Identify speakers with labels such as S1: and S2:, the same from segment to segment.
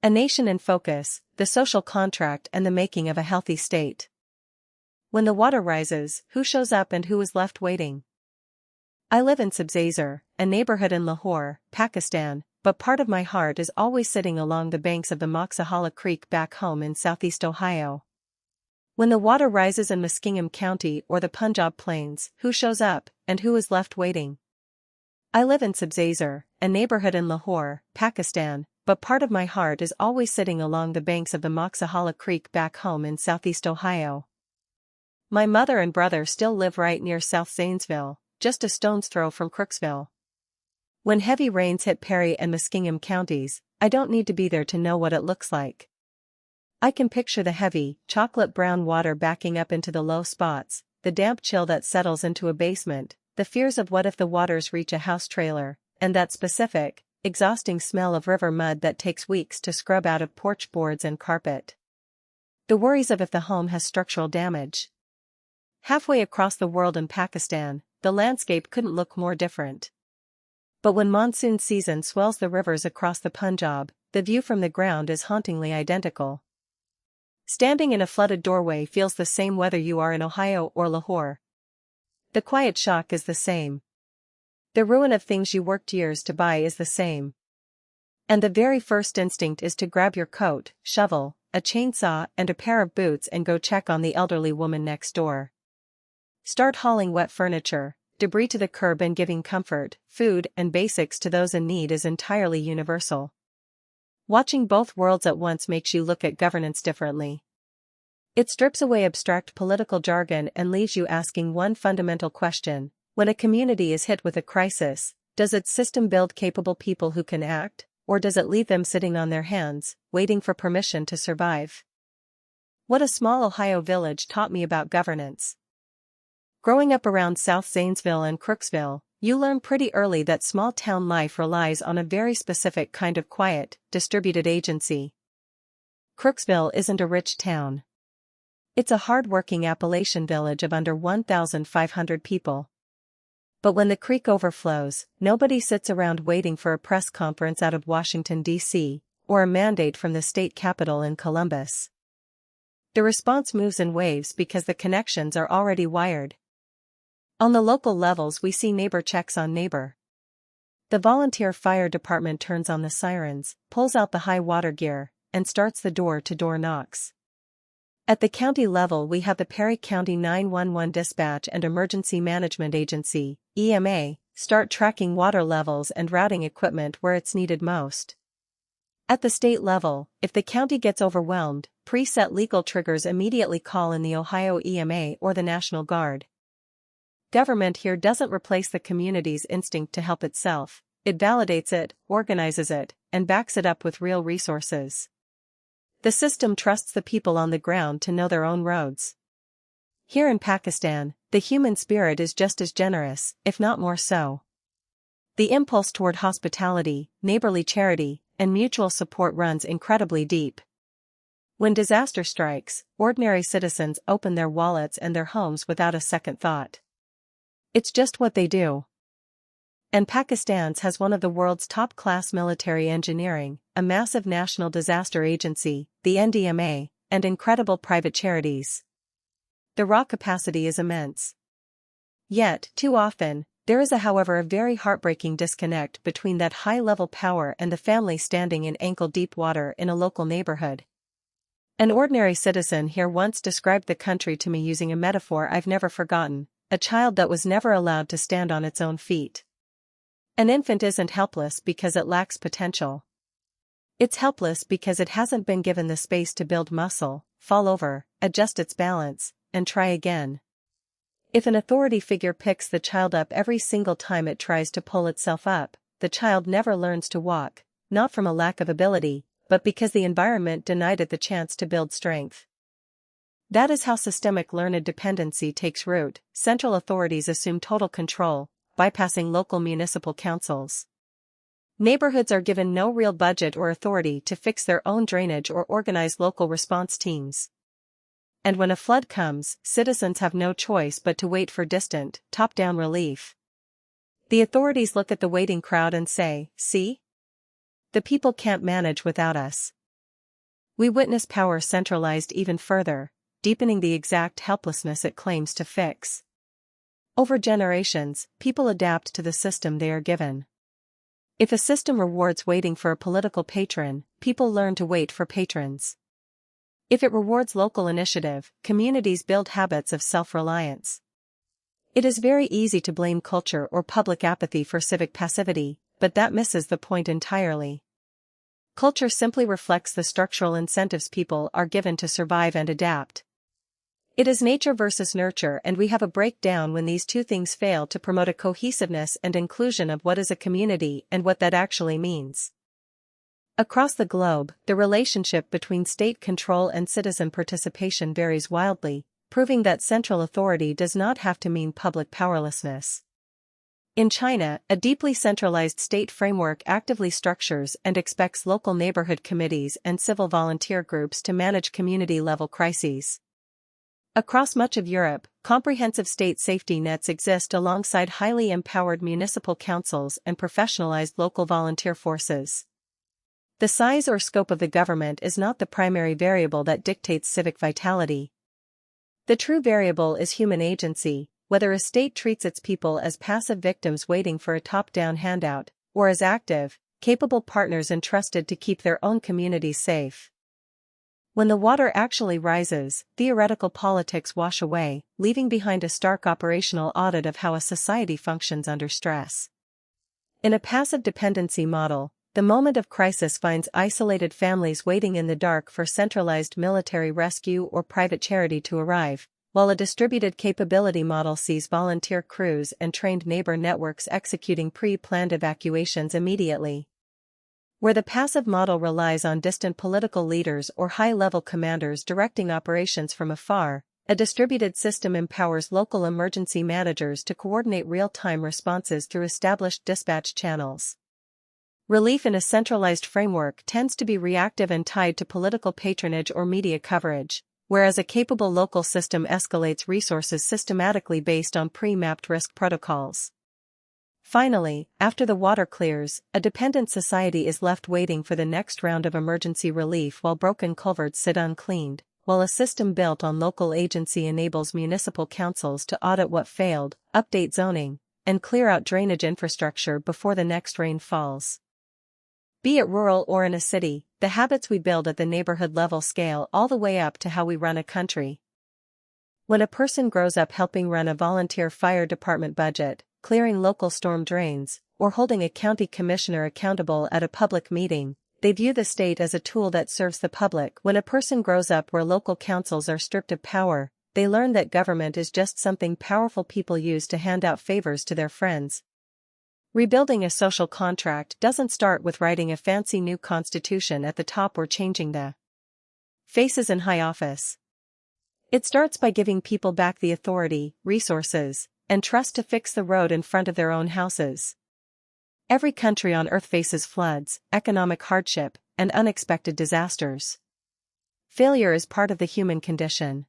S1: A nation in focus, the social contract and the making of a healthy state. When the water rises, who shows up and who is left waiting? I live in Sabzazar, a neighborhood in Lahore, Pakistan, but part of my heart is always sitting along the banks of the Moxahala Creek back home in southeast Ohio. When the water rises in Muskingum County or the Punjab Plains, who shows up, and who is left waiting? I live in Sabzazar, a neighborhood in Lahore, Pakistan, but part of my heart is always sitting along the banks of the Moxahala Creek back home in southeast Ohio. My mother and brother still live right near South Zanesville, just a stone's throw from Crooksville. When heavy rains hit Perry and Muskingum counties, I don't need to be there to know what it looks like. I can picture the heavy, chocolate-brown water backing up into the low spots, the damp chill that settles into a basement, the fears of what if the waters reach a house trailer, and that specific, exhausting smell of river mud that takes weeks to scrub out of porch boards and carpet. The worries of if the home has structural damage. Halfway across the world in Pakistan, the landscape couldn't look more different. But when monsoon season swells the rivers across the Punjab, the view from the ground is hauntingly identical. Standing in a flooded doorway feels the same whether you are in Ohio or Lahore. The quiet shock is the same. The ruin of things you worked years to buy is the same. And the very first instinct is to grab your coat, shovel, a chainsaw and a pair of boots and go check on the elderly woman next door. Start hauling wet furniture, debris to the curb and giving comfort, food and basics to those in need is entirely universal. Watching both worlds at once makes you look at governance differently. It strips away abstract political jargon and leaves you asking one fundamental question. When a community is hit with a crisis, does its system build capable people who can act, or does it leave them sitting on their hands, waiting for permission to survive? What a small Ohio village taught me about governance. Growing up around South Zanesville and Crooksville, you learn pretty early that small-town life relies on a very specific kind of quiet, distributed agency. Crooksville isn't a rich town. It's a hard-working Appalachian village of under 1,500 people. But when the creek overflows, nobody sits around waiting for a press conference out of Washington, D.C., or a mandate from the state capitol in Columbus. The response moves in waves because the connections are already wired. On the local levels we see neighbor checks on neighbor. The volunteer fire department turns on the sirens, pulls out the high water gear, and starts the door-to-door knocks. At the county level we have the Perry County 911 Dispatch and Emergency Management Agency, EMA, start tracking water levels and routing equipment where it's needed most. At the state level, if the county gets overwhelmed, preset legal triggers immediately call in the Ohio EMA or the National Guard. Government here doesn't replace the community's instinct to help itself, it validates it, organizes it, and backs it up with real resources. The system trusts the people on the ground to know their own roads. Here in Pakistan, the human spirit is just as generous, if not more so. The impulse toward hospitality, neighborly charity, and mutual support runs incredibly deep. When disaster strikes, ordinary citizens open their wallets and their homes without a second thought. It's just what they do. And Pakistan's has one of the world's top-class military engineering, a massive national disaster agency, the NDMA, and incredible private charities. The raw capacity is immense. Yet, too often, there is however a very heartbreaking disconnect between that high-level power and the family standing in ankle-deep water in a local neighborhood. An ordinary citizen here once described the country to me using a metaphor I've never forgotten, a child that was never allowed to stand on its own feet. An infant isn't helpless because it lacks potential. It's helpless because it hasn't been given the space to build muscle, fall over, adjust its balance, and try again. If an authority figure picks the child up every single time it tries to pull itself up, the child never learns to walk, not from a lack of ability, but because the environment denied it the chance to build strength. That is how systemic learned dependency takes root. Central authorities assume total control, bypassing local municipal councils. Neighborhoods are given no real budget or authority to fix their own drainage or organize local response teams. And when a flood comes, citizens have no choice but to wait for distant, top-down relief. The authorities look at the waiting crowd and say, "See? The people can't manage without us." We witness power centralized even further, deepening the exact helplessness it claims to fix. Over generations, people adapt to the system they are given. If a system rewards waiting for a political patron, people learn to wait for patrons. If it rewards local initiative, communities build habits of self-reliance. It is very easy to blame culture or public apathy for civic passivity, but that misses the point entirely. Culture simply reflects the structural incentives people are given to survive and adapt. It is nature versus nurture, and we have a breakdown when these two things fail to promote a cohesiveness and inclusion of what is a community and what that actually means. Across the globe, the relationship between state control and citizen participation varies wildly, proving that central authority does not have to mean public powerlessness. In China, a deeply centralized state framework actively structures and expects local neighborhood committees and civil volunteer groups to manage community-level crises. Across much of Europe, comprehensive state safety nets exist alongside highly empowered municipal councils and professionalized local volunteer forces. The size or scope of the government is not the primary variable that dictates civic vitality. The true variable is human agency, whether a state treats its people as passive victims waiting for a top-down handout, or as active, capable partners entrusted to keep their own communities safe. When the water actually rises, theoretical politics wash away, leaving behind a stark operational audit of how a society functions under stress. In a passive dependency model, the moment of crisis finds isolated families waiting in the dark for centralized military rescue or private charity to arrive, while a distributed capability model sees volunteer crews and trained neighbor networks executing pre-planned evacuations immediately. Where the passive model relies on distant political leaders or high-level commanders directing operations from afar, a distributed system empowers local emergency managers to coordinate real-time responses through established dispatch channels. Relief in a centralized framework tends to be reactive and tied to political patronage or media coverage, whereas a capable local system escalates resources systematically based on pre-mapped risk protocols. Finally, after the water clears, a dependent society is left waiting for the next round of emergency relief while broken culverts sit uncleaned, while a system built on local agency enables municipal councils to audit what failed, update zoning, and clear out drainage infrastructure before the next rain falls. Be it rural or in a city, the habits we build at the neighborhood level scale all the way up to how we run a country. When a person grows up helping run a volunteer fire department budget, clearing local storm drains, or holding a county commissioner accountable at a public meeting, they view the state as a tool that serves the public. When a person grows up where local councils are stripped of power, they learn that government is just something powerful people use to hand out favors to their friends. Rebuilding a social contract doesn't start with writing a fancy new constitution at the top or changing the faces in high office. It starts by giving people back the authority, resources, and trust to fix the road in front of their own houses. Every country on Earth faces floods, economic hardship, and unexpected disasters. Failure is part of the human condition.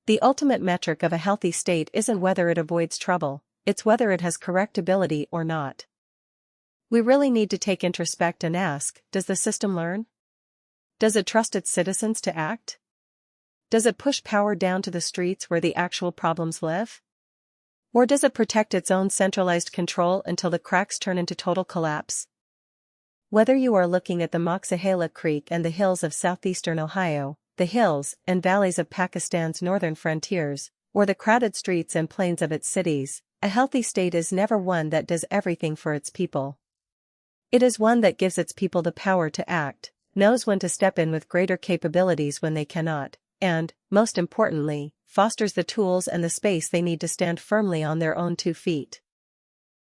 S1: The ultimate metric of a healthy state isn't whether it avoids trouble, it's whether it has correctability or not. We really need to take introspect and ask, does the system learn? Does it trust its citizens to act? Does it push power down to the streets where the actual problems live? Or does it protect its own centralized control until the cracks turn into total collapse? Whether you are looking at the Moxahala Creek and the hills of southeastern Ohio, the hills and valleys of Pakistan's northern frontiers, or the crowded streets and plains of its cities, a healthy state is never one that does everything for its people. It is one that gives its people the power to act, knows when to step in with greater capabilities when they cannot, and, most importantly, fosters the tools and the space they need to stand firmly on their own 2 feet.